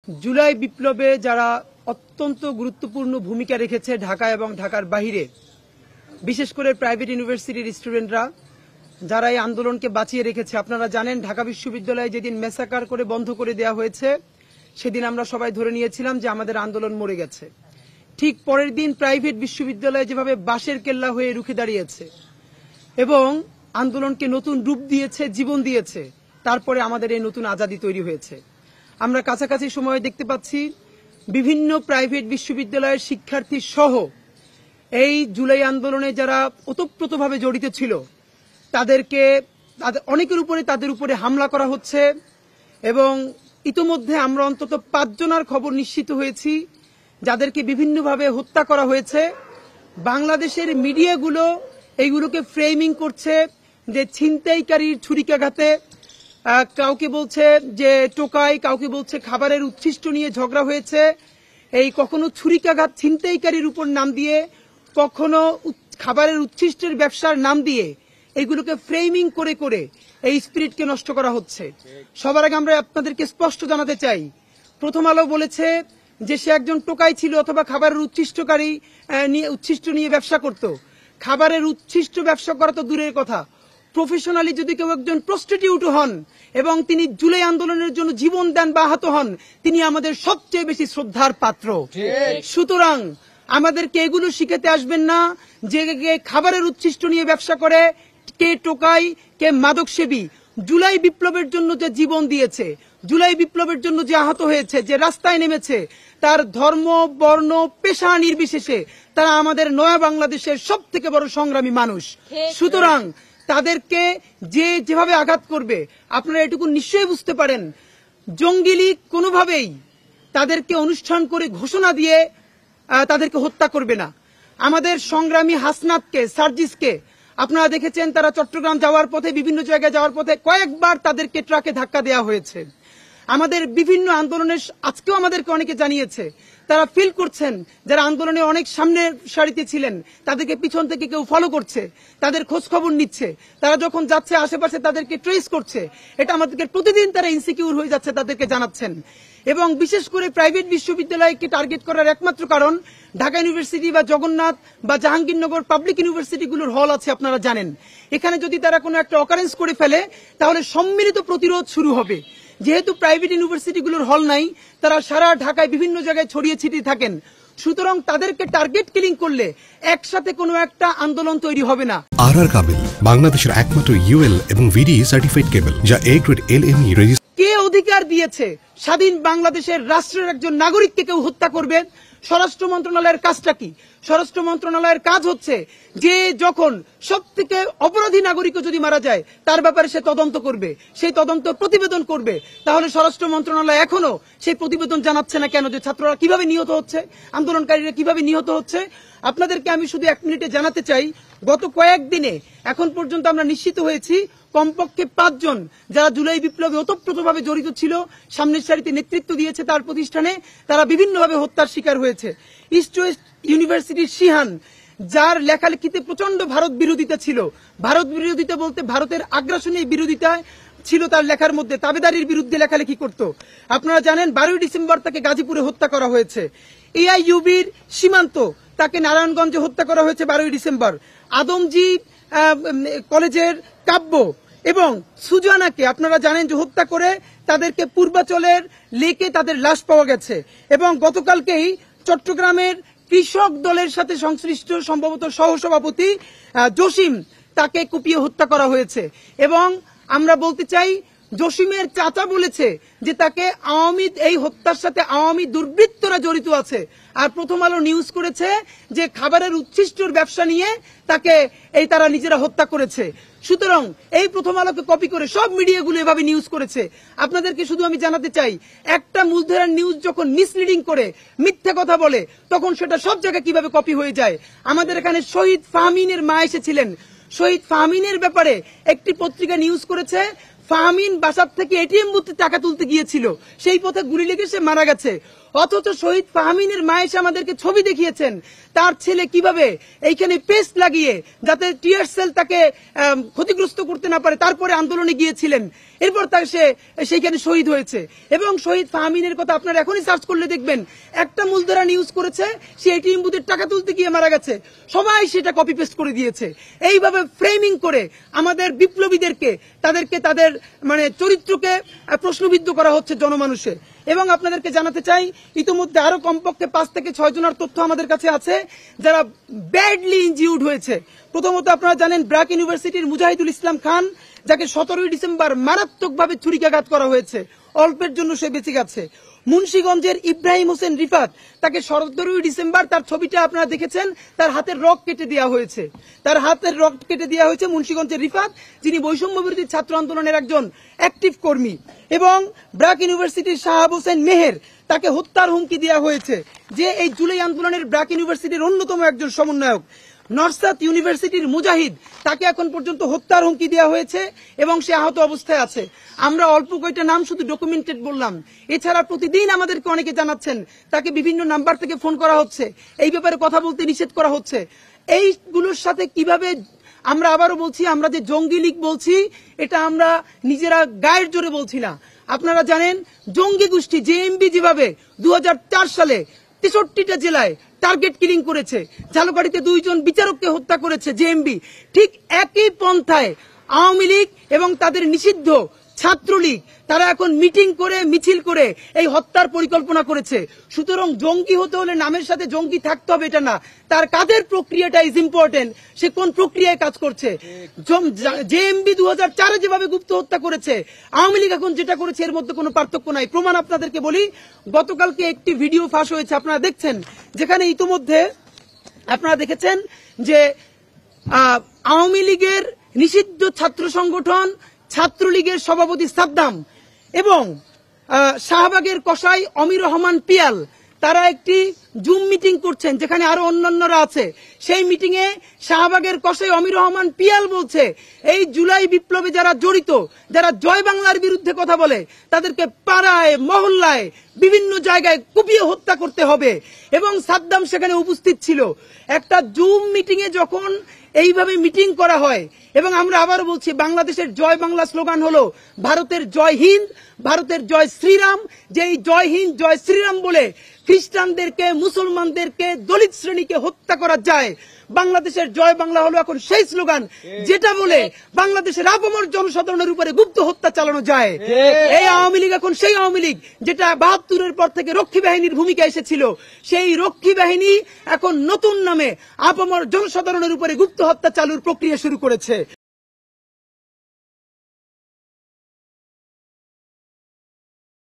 জুলাই বিপ্লবে যারা অত্যন্ত গুরুত্বপূর্ণ ভূমিকা রেখেছে ঢাকা এবং ঢাকার বাইরে, বিশেষ করে প্রাইভেট ইউনিভার্সিটির স্টুডেন্টরা যারা এই আন্দোলনকে বাঁচিয়ে রেখেছে। আপনারা জানেন ঢাকা বিশ্ববিদ্যালয়ে যেদিন মেসাকার করে বন্ধ করে দেওয়া হয়েছে সেদিন আমরা সবাই ধরে নিয়েছিলাম যে আমাদের আন্দোলন মরে গেছে। ঠিক পরের দিন প্রাইভেট বিশ্ববিদ্যালয়ে যেভাবে বাঁশের কেল্লা হয়ে রুখে দাঁড়িয়েছে এবং আন্দোলনকে নতুন রূপ দিয়েছে, জীবন দিয়েছে, তারপরে আমাদের এই নতুন আজাদী তৈরি হয়েছে। আমরা কাছাকাছি সময়ে দেখতে পাচ্ছি বিভিন্ন প্রাইভেট বিশ্ববিদ্যালয়ের শিক্ষার্থী সহ এই জুলাই আন্দোলনে যারা ওতপ্রোতভাবে জড়িত ছিল তাদের উপরে হামলা করা হচ্ছে এবং ইতোমধ্যে আমরা অন্তত 5 জনের খবর নিশ্চিত হয়েছি যাদেরকে বিভিন্নভাবে হত্যা করা হয়েছে। বাংলাদেশের মিডিয়াগুলো এইগুলোকে ফ্রেমিং করছে যে ছিনতাইকারীর ছুরিকাঘাতে, কাউকে বলছে যে টোকাই, কাউকে বলছে খাবারের উচ্ছিষ্ট নিয়ে ঝগড়া হয়েছে। এই কখনো ছুরিকাঘাত ছিনতাইকারীর উপর নাম দিয়ে, কখনো খাবারের উচ্ছিষ্টের ব্যবসার নাম দিয়ে এইগুলোকে ফ্রেমিং করে করে এই স্পিরিটকে নষ্ট করা হচ্ছে। সবার আগে আমরা আপনাদেরকে স্পষ্ট জানাতে চাই, প্রথম আলো বলেছে যে সে একজন টোকাই ছিল অথবা খাবারের উচ্ছিষ্ট নিয়ে ব্যবসা করত। খাবারের উচ্ছিষ্ট ব্যবসা করা তো দূরের কথা, প্রফেশনালি যদি কেউ একজন প্রস্টিটিউট হন এবং তিনি জুলাই আন্দোলনের জন্য জীবন দেন বা আহত হন, তিনি আমাদের সবচেয়ে বেশি শ্রদ্ধার পাত্র। সুতরাং আমাদেরকে এগুলো শিখাতে আসবেন না যে খাবারের উচ্ছিষ্ট নিয়ে ব্যবসা করে, কে টোকাই, কে মাদকসেবী। জুলাই বিপ্লবের জন্য যে জীবন দিয়েছে, জুলাই বিপ্লবের জন্য যে আহত হয়েছে, যে রাস্তায় নেমেছে, তার ধর্ম, বর্ণ, পেশা নির্বিশেষে তারা আমাদের নয়া বাংলাদেশের সব থেকে বড় সংগ্রামী মানুষ। সুতরাং তাদেরকে যেভাবে আঘাত করবে আপনারা এটুকু নিশ্চয়ই বুঝতে পারেন, জঙ্গি লীগ কোনোভাবেই তাদেরকে অনুষ্ঠান করে ঘোষণা দিয়ে তাদেরকে হত্যা করবে না। আমাদের সংগ্রামী হাসনাতকে, সার্জিসকে আপনারা দেখেছেন, তারা চট্টগ্রাম যাওয়ার পথে, বিভিন্ন জায়গায় যাওয়ার পথে কয়েকবার তাদেরকে ট্রাকে ধাক্কা দেওয়া হয়েছে। আমাদের বিভিন্ন আন্দোলনের আজকেও আমাদেরকে অনেকে জানিয়েছে তারা ফিল করছেন যারা আন্দোলনে অনেক সামনের সারিতে ছিলেন তাদেরকে পিছন থেকে কেউ ফলো করছে, তাদের খোঁজ খবর নিচ্ছে, তারা যখন যাচ্ছে আশেপাশে তাদেরকে ট্রেস করছে। এটা আমাদেরকে প্রতিদিন তারা ইনসিকিউর হয়ে যাচ্ছে তাদেরকে জানাচ্ছেন। এবং বিশেষ করে প্রাইভেট বিশ্ববিদ্যালয়কে টার্গেট করার একমাত্র কারণ ঢাকা ইউনিভার্সিটি বা জগন্নাথ বা জাহাঙ্গীরনগর পাবলিক ইউনিভার্সিটিগুলোর হল আছে, আপনারা জানেন। এখানে যদি তারা কোনো একটা অকারেন্স করে ফেলে তাহলে সম্মিলিত প্রতিরোধ শুরু হবে। যেহেতু প্রাইভেট ইউনিভার্সিটিগুলোর হল নাই, তারা সারা ঢাকায় বিভিন্ন জায়গায় ছড়িয়ে ছিটিয়ে থাকেন। সুতরাং তাদেরকে টার্গেট কিলিং করলে একসাথে কোনো একটা আন্দোলন তৈরি হবে না। আরআর কেবল বাংলাদেশের একমাত্র ইউএল এবং ভিডি সার্টিফাইড কেবল, যা এ গ্রেড এলএমই রেজিস্ট্রেশন। কে অধিকার দিয়েছে স্বাধীন বাংলাদেশের রাষ্ট্রের একজন নাগরিককে কেউ হত্যা করবেন? স্বরাষ্ট্র মন্ত্রণালয়ের কাজটা কি? স্বরাষ্ট্র মন্ত্রণালয়ের কাজ হচ্ছে যে যখন সবথেকে অপরাধী নাগরিকও যদি মারা যায় তার ব্যাপারে সে তদন্ত করবে, সেই তদন্ত প্রতিবেদন করবে। তাহলে স্বরাষ্ট্র মন্ত্রণালয় এখনো সেই প্রতিবেদন জানাচ্ছে না কেন যে ছাত্ররা কিভাবে নিহত হচ্ছে, আন্দোলনকারীরা কিভাবে নিহত হচ্ছে? আপনাদেরকে আমি শুধু 1 মিনিটে জানাতে চাই, গত কয়েকদিনে এখন পর্যন্ত আমরা নিশ্চিত হয়েছি কমপক্ষে 5 জন যারা জুলাই বিপ্লবে ওতপ্রোতভাবে জড়িত ছিল, সামনের সারিতে নেতৃত্ব দিয়েছে তার প্রতিষ্ঠানে, তারা বিভিন্নভাবে হত্যার শিকার হয়েছে। ইস্ট ওয়েস্ট ইউনিভার্সিটির শিহান, যার লেখালেখিতে প্রচন্ড ভারত বিরোধিতা ছিল, ভারত বিরোধিতা বলতে ভারতের আগ্রাসনের বিরোধিতা ছিল তার লেখার মধ্যে, তাবেদারির বিরুদ্ধে লেখালেখি করত। আপনারা জানেন 12 ডিসেম্বর তাকে গাজীপুরে হত্যা করা হয়েছে। এআইইউবির সীমান্ত, তাকে নারায়ণগঞ্জে হত্যা করা হয়েছে 12 ডিসেম্বর। আদমজি কলেজের কাব্য এবং সুজানাকে আপনারা জানেন যে হত্যা করে তাদেরকে পূর্বাচলের লেকে তাদের লাশ পাওয়া গেছে। এবং গতকালকেই চট্টগ্রামের কৃষক দলের সাথে সংশ্লিষ্ট সম্ভবত সহসভাপতি জসিম, তাকে কুপিয়ে হত্যা করা হয়েছে। এবং আমরা বলতে চাই, জসিমের চাচা বলেছে যে তাকে এই হত্যার সাথে আওয়ামী দুর্বৃত্তরা জড়িত আছে। আর প্রথম আলো নিউজ করেছে যে খাবারের উচ্ছিষ্টর ব্যবসা নিয়ে তাকে তারা নিজেরা হত্যা করেছে। সুতরাং এই প্রথম আলোকে কপি করে সব মিডিয়াগুলো এভাবে নিউজ করেছে। আপনাদেরকে শুধু আমি জানাতে চাই, একটা মূলধারার নিউজ যখন মিসলিডিং করে মিথ্যা কথা বলে তখন সেটা সব জায়গায় কিভাবে কপি হয়ে যায়। আমাদের এখানে শহীদ ফাহমিনের মা এসেছিলেন, শহীদ ফাহমিনের ব্যাপারে একটি পত্রিকা নিউজ করেছে ফাহমিন বাসার থেকে এটিএম বুথে টাকা তুলতে গিয়েছিল, সেই পথে গুলি লেগে সে মারা গেছে। অথচ শহীদ ফাহমিনের মা এসে আমাদেরকে ছবি দেখিয়েছেন তার ছেলে কিভাবে এইখানে পেস্ট লাগিয়ে যাতে টিয়ার সেল তাকে ক্ষতিগ্রস্ত করতে না পারে তারপরে আন্দোলনে গিয়েছিলেন। এরপর তার সে সেইখানে শহীদ হয়েছে। এবং শহীদ ফাহমিনের কথা আপনারা এখনই সার্চ করলে দেখবেন, একটা মূলধারা নিউজ করেছে সে এটিএম বুথের টাকা তুলতে গিয়ে মারা গেছে, সবাই সেটা কপি পেস্ট করে দিয়েছে। এইভাবে ফ্রেমিং করে আমাদের বিপ্লবীদেরকে তাদের মানে চরিত্রকে প্রশ্নবিদ্ধ করা হচ্ছে জনমানুষে। এবং আপনাদেরকে জানাতে চাই, ইতিমধ্যে আরো কমপক্ষে 5 থেকে 6 জনের তথ্য আমাদের কাছে আছে যারা ব্যাডলি ইনজিউর্ড হয়েছে। প্রথমত আপনারা জানেন ব্র্যাক ইউনিভার্সিটির মুজাহিদুল ইসলাম খান, যাকে 17 ডিসেম্বর মারাত্মকভাবে ছুরিকাঘাত করা হয়েছে, অল্পের জন্য সে বেঁচে গেছে। মুন্সিগঞ্জের ইব্রাহিম হোসেন রিফাত, তাকে 17 ডিসেম্বর, তার ছবিটা আপনারা দেখেছেন, তার হাতের রক কেটে দেওয়া হয়েছে, মুন্সিগঞ্জের রিফাত, যিনি বৈষম্য বিরোধী ছাত্র আন্দোলনের একজন অ্যাক্টিভ কর্মী। এবং ব্র্যাক ইউনিভার্সিটির শাহাব হোসেন মেহের, তাকে হত্যার হুমকি দেওয়া হয়েছে, যে এই জুলাই আন্দোলনের ব্র্যাক ইউনিভার্সিটির অন্যতম একজন সমন্বয়ক। নরসাত ইউনিভার্সিটির মুজাহিদ, তাকে এখন পর্যন্ত হত্যার হুমকি দেওয়া হয়েছে এবং সে আহত অবস্থায় আছে। আমরা অল্প কয়েকটা নাম শুধু ডকুমেন্টেড বললাম, এছাড়া প্রতিদিন আমাদেরকে অনেকে জানাচ্ছেন তাকে বিভিন্ন নাম্বার থেকে ফোন করা হচ্ছে, এই ব্যাপারে কথা বলতে নিষেধ করা হচ্ছে। এইগুলোর সাথে কিভাবে, আমরা আবারও বলছি, আমরা যে জঙ্গি লীগ বলছি এটা আমরা নিজেরা গায়ের জোরে বলছি না। আপনারা জানেন জঙ্গি গোষ্ঠী জেএমবি যেভাবে 2004 সালে 63টা জেলায় টার্গেট কিলিং করেছে, ঝালকাঠিতে 2 জন বিচারককে হত্যা করেছে জেএমবি, ঠিক একই পন্থায় আওয়ামী লীগ এবং তাদের নিষিদ্ধ ছাত্রলীগ তারা এখন মিটিং করে মিছিল করে এই হত্যার পরিকল্পনা করেছে। সুতরাং জঙ্গি হতে হলে নামের সাথে জঙ্গি থাকতে হবে এটা না, তার কাজের প্রক্রিয়াটা ইজ ইম্পর্টেন্ট, সে কোন প্রক্রিয়ায় কাজ করছে। জেএমবি 2004-এ যেভাবে গুপ্ত হত্যা করেছে, আওয়ামী লীগ এখন যেটা করেছে, এর মধ্যে কোনো পার্থক্য নাই। প্রমাণ আপনাদেরকে বলি, গতকালকে একটি ভিডিও ফাঁস হয়েছে, আপনারা দেখছেন, যেখানে ইতিমধ্যে আপনারা দেখেছেন যে আওয়ামী লীগের নিষিদ্ধ ছাত্র সংগঠন ছাত্রলীগের সভাপতি সাদ্দাম এবং শাহবাগের কসাই অমির রহমান পিয়াল, তারা একটি জুম মিটিং করছেন যেখানে আরো অন্যান্যরা আছে। সেই মিটিং এ শাহবাগের কসাই অমির রহমান পিয়াল বলছে, এই জুলাই বিপ্লবে যারা জড়িত, যারা জয় বাংলার বিরুদ্ধে কথা বলে, তাদেরকে পাড়ায় মহল্লায় বিভিন্ন জায়গায় কুপিয়ে হত্যা করতে হবে। এবং সাদ্দাম সেখানে উপস্থিত ছিল। একটা জুম মিটিং এ যখন এইভাবে মিটিং করা হয়, এবং আমরা আবারও বলছি, বাংলাদেশের জয় বাংলা স্লোগান হলো ভারতের জয় হিন্দ, ভারতের জয় শ্রীরাম। যেই জয় হিন্দ জয় শ্রীরাম বলে খ্রিস্টানদেরকে, মুসলমানদেরকে, দলিত শ্রেণীকে হত্যা করা যায়, বাংলাদেশের জয় বাংলা হলো এখন সেই স্লোগান যেটা বলে বাংলাদেশের আপামর জনসাধারণের উপরে গুপ্ত হত্যা চালানো যায়। এই আওয়ামী লীগ এখন সেই আওয়ামী লীগ যেটা 72-এর পর থেকে রক্ষী বাহিনীর ভূমিকা এসেছিল, সেই রক্ষী বাহিনী এখন নতুন নামে আপামর জনসাধারণের উপরে গুপ্ত হত্যা চালুর প্রক্রিয়া শুরু করেছে।